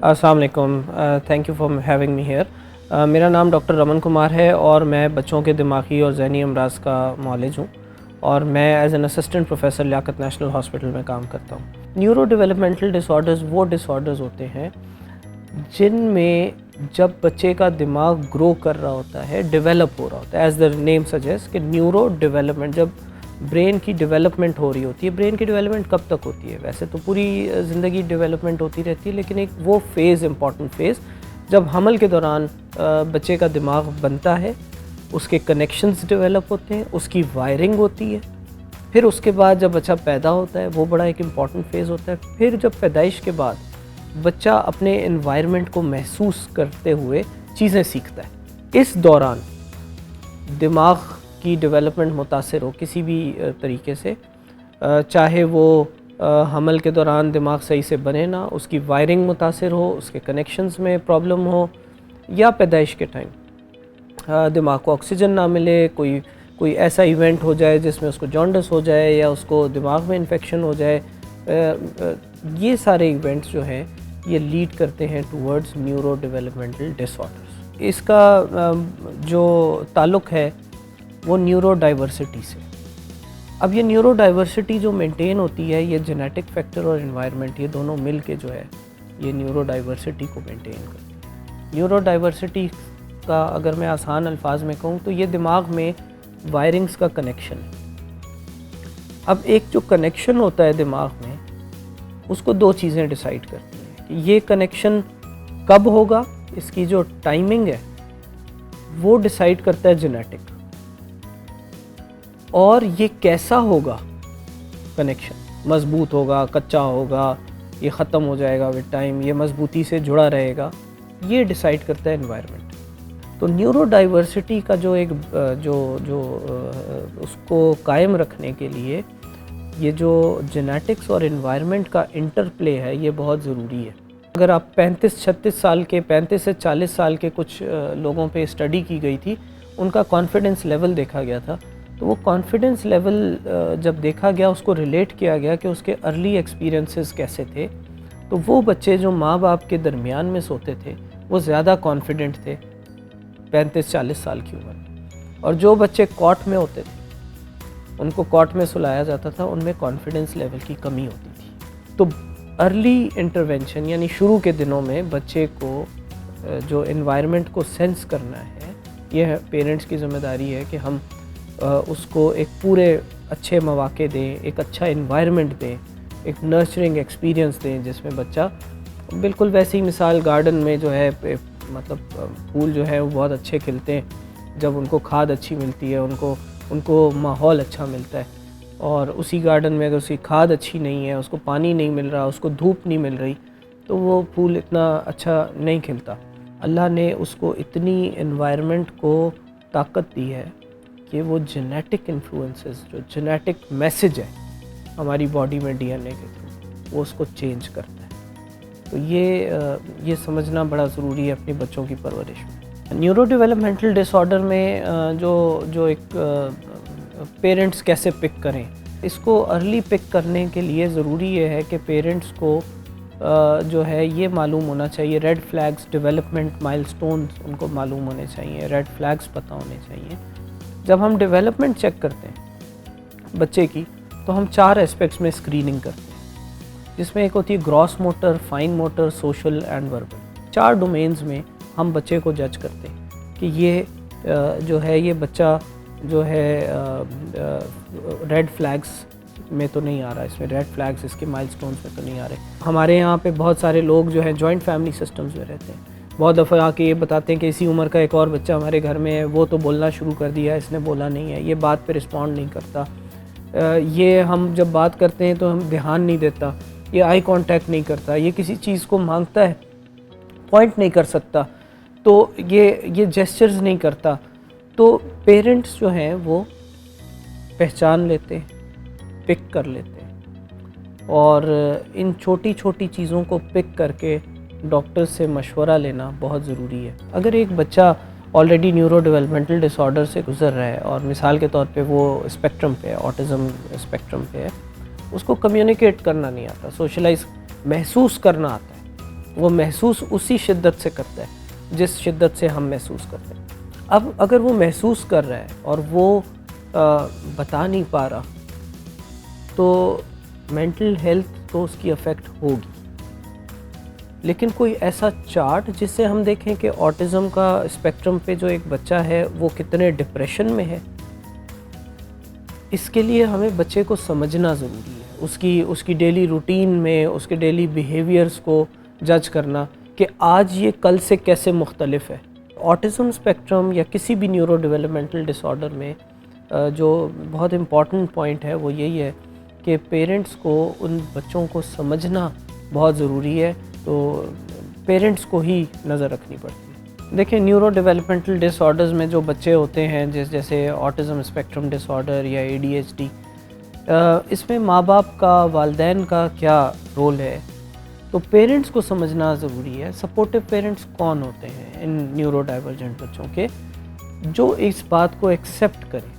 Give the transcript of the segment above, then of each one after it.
अस्सलाम वालेकुम, thank you for having me here. मेरा नाम डॉक्टर रमन कुमार है और मैं बच्चों के दिमागी और ज़हनी अमराज का मौलिज हूँ और मैं as an assistant professor Liaquat national hospital में काम करता हूँ। न्यूरो डेवलपमेंटल डिसऑर्डर्स वो डिसऑर्डर्स होते हैं जिनमें जब बच्चे का दिमाग ग्रो कर रहा होता है, डेवलप हो रहा होता है, एज द नेम सजेस्ट कि न्यूरो डेवलपमेंट, जब ब्रेन की डेवलपमेंट हो रही होती है। ब्रेन की डेवलपमेंट कब तक होती है? वैसे तो पूरी ज़िंदगी डेवलपमेंट होती रहती है, लेकिन एक वो फेज़, इम्पॉर्टेंट फेज़ जब हमल के दौरान बच्चे का दिमाग बनता है, उसके कनेक्शंस डेवलप होते हैं, उसकी वायरिंग होती है। फिर उसके बाद जब बच्चा पैदा होता है, वो बड़ा एक इम्पॉर्टेंट फेज़ होता है। फिर जब पैदाइश के बाद बच्चा अपने एनवायरनमेंट को महसूस करते हुए चीज़ें सीखता है। इस दौरान दिमाग की डेवलपमेंट मुतासिर हो किसी भी तरीके से, चाहे वो हमल के दौरान दिमाग सही से बने ना, उसकी वायरिंग मुतासिर हो, उसके कनेक्शंस में प्रॉब्लम हो, या पैदाइश के टाइम दिमाग को ऑक्सीजन ना मिले, कोई ऐसा इवेंट हो जाए जिसमें उसको जॉन्डिस हो जाए या उसको दिमाग में इन्फेक्शन हो जाए, ये सारे इवेंट्स जो हैं ये लीड करते हैं टूवर्ड्स न्यूरो डेवलपमेंटल डिसऑर्डर्स। इसका जो ताल्लुक़ है वो न्यूरो डाइवर्सिटी से। अब ये न्यूरो डाइवर्सिटी जो मेंटेन होती है, ये जेनेटिक फैक्टर और एनवायरनमेंट, ये दोनों मिल के जो है ये न्यूरो डाइवर्सिटी को मेंटेन करती है। न्यूरो डाइवर्सिटी का अगर मैं आसान अल्फाज में कहूँ तो ये दिमाग में वायरिंग्स का कनेक्शन है। अब एक जो कनेक्शन होता है दिमाग में, उसको दो चीज़ें डिसाइड करती हैं कि ये कनेक्शन कब होगा, इसकी जो टाइमिंग है वो डिसाइड करता है जेनेटिक, और ये कैसा होगा कनेक्शन, मज़बूत होगा, कच्चा होगा, ये ख़त्म हो जाएगा विद टाइम, ये मज़बूती से जुड़ा रहेगा, ये डिसाइड करता है एनवायरनमेंट। तो न्यूरो डाइवर्सिटी का जो एक उसको कायम रखने के लिए ये जो जेनेटिक्स और एनवायरनमेंट का इंटरप्ले है, ये बहुत ज़रूरी है। अगर आप 35-36 साल के, 35 से 40 साल के कुछ लोगों पे स्टडी की गई थी, उनका कॉन्फिडेंस लेवल देखा गया था। तो वो कॉन्फिडेंस लेवल जब देखा गया, उसको रिलेट किया गया कि उसके अर्ली एक्सपीरियंसेस कैसे थे, तो वो बच्चे जो माँ बाप के दरमियान में सोते थे वो ज़्यादा कॉन्फिडेंट थे 35-40 साल की उम्र में, और जो बच्चे कॉट में होते थे, उनको कॉट में सुलाया जाता था, उनमें कॉन्फिडेंस लेवल की कमी होती थी। तो अर्ली इंटरवेंशन यानी शुरू के दिनों में बच्चे को जो एनवायरनमेंट को सेंस करना है, यह पेरेंट्स की ज़िम्मेदारी है कि हम उसको एक पूरे अच्छे मौके दें, एक अच्छा एनवायरनमेंट दें, एक नर्चरिंग एक्सपीरियंस दें जिसमें बच्चा बिल्कुल वैसी मिसाल गार्डन में जो है, मतलब फूल जो है वो बहुत अच्छे खिलते हैं जब उनको खाद अच्छी मिलती है, उनको माहौल अच्छा मिलता है। और उसी गार्डन में अगर उसकी खाद अच्छी नहीं है, उसको पानी नहीं मिल रहा, उसको धूप नहीं मिल रही, तो वो फूल इतना अच्छा नहीं खिलता। अल्लाह ने उसको इतनी एनवायरनमेंट को ताकत दी है कि वो जेनेटिक इन्फ्लुएंसेस, जो जेनेटिक मैसेज है हमारी बॉडी में डीएनए के थ्रू, वो उसको चेंज करता है। तो ये समझना बड़ा ज़रूरी है अपने बच्चों की परवरिश में। न्यूरो डेवलपमेंटल डिसऑर्डर में जो एक पेरेंट्स कैसे पिक करें, इसको अर्ली पिक करने के लिए ज़रूरी ये है कि पेरेंट्स को जो है ये मालूम होना चाहिए, रेड फ्लैग्स, डेवलपमेंट माइलस्टोन्स उनको मालूम होने चाहिए, रेड फ्लैग्स पता होने चाहिए। जब हम डेवलपमेंट चेक करते हैं बच्चे की, तो हम 4 एस्पेक्ट्स में स्क्रीनिंग करते हैं, जिसमें एक होती है gross motor, fine motor, social and verbal. 4 domains में हम बच्चे को जज करते हैं कि ये जो है ये बच्चा जो है रेड फ्लैग्स में तो नहीं आ रहा, इसमें रेड फ्लैग्स इसके माइलस्टोन्स में तो नहीं आ रहे। हमारे यहाँ पे बहुत सारे लोग जो हैं जॉइंट फैमिली सिस्टम्स में रहते हैं, बहुत दफ़ा आके ये बताते हैं कि इसी उम्र का एक और बच्चा हमारे घर में है, वो तो बोलना शुरू कर दिया, इसने बोला नहीं है, ये बात पे रिस्पॉन्ड नहीं करता, ये हम जब बात करते हैं तो हम ध्यान नहीं देता, ये आई कांटेक्ट नहीं करता, ये किसी चीज़ को मांगता है पॉइंट नहीं कर सकता, तो ये जेस्चर्स नहीं करता। तो पेरेंट्स जो हैं वो पहचान लेते हैं, पिक कर लेते हैं, और इन छोटी छोटी चीज़ों को पिक करके डॉक्टर से मशवरा लेना बहुत ज़रूरी है। अगर एक बच्चा ऑलरेडी न्यूरो डेवलपमेंटल डिसऑर्डर से गुज़र रहा है और मिसाल के तौर पे वो स्पेक्ट्रम पे है, ऑटिज़म स्पेक्ट्रम पे है, उसको कम्युनिकेट करना नहीं आता, सोशलाइज महसूस करना आता है, वो महसूस उसी शिद्दत से करता है जिस शिद्दत से हम महसूस करते हैं। अब अगर वो महसूस कर रहा है और वो बता नहीं पा रहा, तो मेंटल हेल्थ तो उसकी अफेक्ट होगी। लेकिन कोई ऐसा चार्ट जिससे हम देखें कि ऑटिज़म का स्पेक्ट्रम पे जो एक बच्चा है वो कितने डिप्रेशन में है, इसके लिए हमें बच्चे को समझना ज़रूरी है। उसकी डेली रूटीन में उसके डेली बिहेवियर्स को जज करना कि आज ये कल से कैसे मुख्तलिफ है। ऑटिज़म स्पेक्ट्रम या किसी भी न्यूरो डेवलपमेंटल डिसऑर्डर में जो बहुत इम्पॉर्टेंट पॉइंट है वो यही है कि पेरेंट्स को उन बच्चों को समझना बहुत ज़रूरी है। तो पेरेंट्स को ही नज़र रखनी पड़ती है। देखिए, न्यूरो डेवलपमेंटल डिसऑर्डर्स में जो बच्चे होते हैं जैसे ऑटिज़म स्पेक्ट्रम डिसऑर्डर या ADHD, इसमें माँ बाप का, वालिदैन का क्या रोल है, तो पेरेंट्स को समझना ज़रूरी है। सपोर्टिव पेरेंट्स कौन होते हैं इन न्यूरो डाइवर्जेंट बच्चों के, जो इस बात को एक्सेप्ट करें।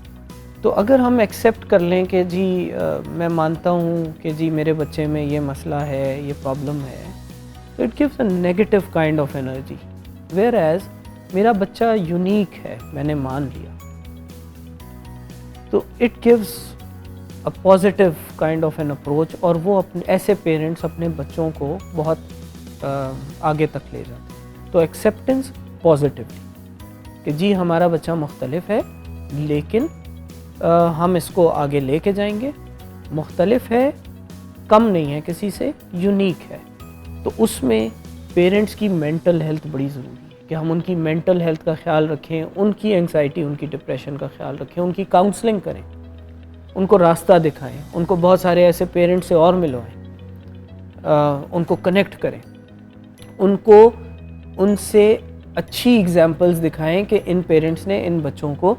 तो अगर हम एक्सेप्ट कर लें कि जी मैं मानता हूँ कि जी मेरे बच्चे में ये मसला है, ये प्रॉब्लम है, तो it gives a negative kind of energy. Whereas मेरा बच्चा यूनिक है, मैंने मान लिया, तो it gives a positive kind of an approach. और वो अपने ऐसे पेरेंट्स अपने बच्चों को बहुत आगे तक ले जाते हैं। तो एक्सेप्टेंस पॉजिटिवली कि जी हमारा बच्चा मुख्तलिफ है, लेकिन हम इसको आगे लेके जाएंगे। मुख्तलिफ है, कम नहीं है किसी से, यूनिक है। तो उसमें पेरेंट्स की मेंटल हेल्थ बड़ी ज़रूरी है कि हम उनकी मेंटल हेल्थ का ख्याल रखें, उनकी एंग्जाइटी, उनकी डिप्रेशन का ख्याल रखें, उनकी काउंसलिंग करें, उनको रास्ता दिखाएं, उनको बहुत सारे ऐसे पेरेंट्स से और मिलवाएं, उनको कनेक्ट करें, उनको उनसे अच्छी एग्जाम्पल्स दिखाएं कि इन पेरेंट्स ने इन बच्चों को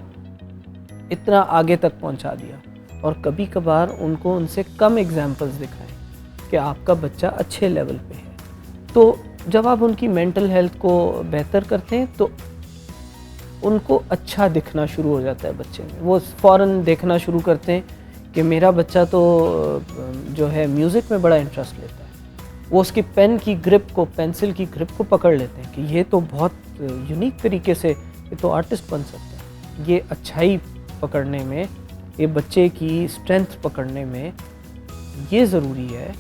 इतना आगे तक पहुंचा दिया। और कभी कभार उनको उनसे कम एग्जाम्पल्स दिखाएं कि आपका बच्चा अच्छे लेवल पे है। तो जब आप उनकी मेंटल हेल्थ को बेहतर करते हैं तो उनको अच्छा दिखना शुरू हो जाता है बच्चे में। वो फ़ौरन देखना शुरू करते हैं कि मेरा बच्चा तो जो है म्यूज़िक में बड़ा इंटरेस्ट लेता है। वो उसकी पेन की ग्रिप को, पेंसिल की ग्रिप को पकड़ लेते हैं कि ये तो बहुत यूनिक तरीके से ये तो आर्टिस्ट बन सकता है। ये अच्छाई पकड़ने में, ये बच्चे की स्ट्रेंथ पकड़ने में ये ज़रूरी है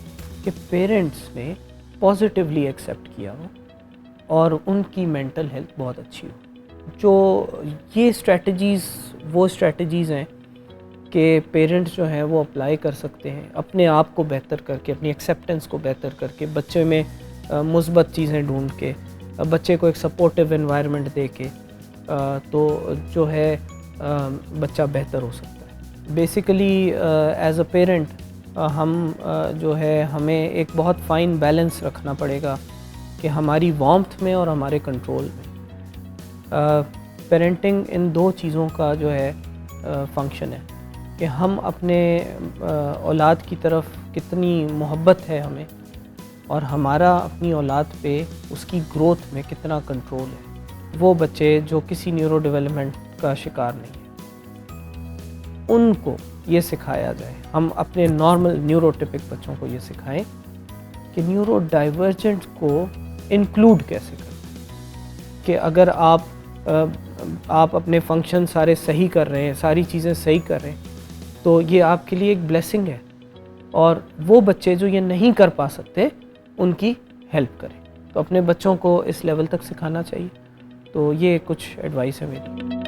कि पेरेंट्स ने पॉजिटिवली एक्सेप्ट किया हो और उनकी मेंटल हेल्थ बहुत अच्छी हो। जो ये स्ट्रैटेजीज़ वो स्ट्रैटेजीज़ हैं कि पेरेंट्स जो हैं वो अप्लाई कर सकते हैं अपने आप को बेहतर करके, अपनी एक्सेप्टेंस को बेहतर करके, बच्चे में मुस्बत चीज़ें ढूंढ के, बच्चे को एक सपोर्टिव एनवायरनमेंट दे के, तो जो है बच्चा बेहतर हो सकता है। बेसिकली एज अ पेरेंट हम जो है हमें एक बहुत फ़ाइन बैलेंस रखना पड़ेगा कि हमारी वार्मथ में और हमारे कंट्रोल में। पेरेंटिंग इन दो चीज़ों का जो है फंक्शन है कि हम अपने औलाद की तरफ कितनी मोहब्बत है हमें, और हमारा अपनी औलाद पे उसकी ग्रोथ में कितना कंट्रोल है। वो बच्चे जो किसी न्यूरो डेवलपमेंट का शिकार नहीं है, उनको ये सिखाया जाए। हम अपने नॉर्मल न्यूरोटिपिक बच्चों को ये सिखाएं कि न्यूरो डाइवर्जेंट को इंक्लूड कैसे करें। कि अगर आप अपने फंक्शन सारे सही कर रहे हैं, सारी चीज़ें सही कर रहे हैं, तो ये आपके लिए एक ब्लेसिंग है। और वो बच्चे जो ये नहीं कर पा सकते उनकी हेल्प करें। तो अपने बच्चों को इस लेवल तक सिखाना चाहिए। तो ये कुछ एडवाइस है मेरी।